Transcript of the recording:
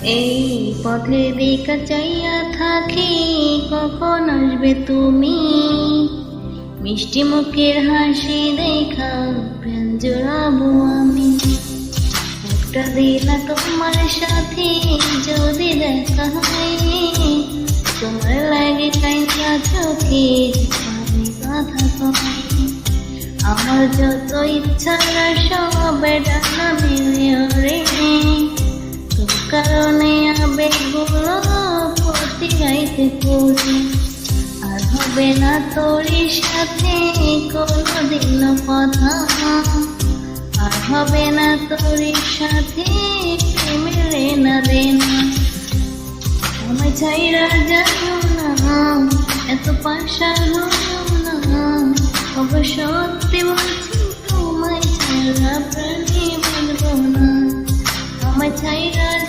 এই পথে দিকে চাইয়া থাকি, কখন আসবে তুমি? মিষ্টি মুখের হাসি দেখা প্রাণ জোড়াবো আমি। একটা দিন তোমার সাথে যদি দেখা হয়, তোমার লাগে কাইন্না চোখে আমি কথা কই। আমার যত ইচ্ছা সব ডানা মিলিয়ে রে, তোর কারণে আবেগগুলো প্রতি গাইতে পড়ি। আর হবে না তোর সাথে কোনোদিন কথা, আর হবে না তোর সাথে প্রেমের না রে না। আমায় ছাইরা যাইও না, এত পাশাল হইও না। অবশ্য সত্যি বলছি, তোমায় ছাড়া প্রাণী বাঁচব না। আমায় ছাইরা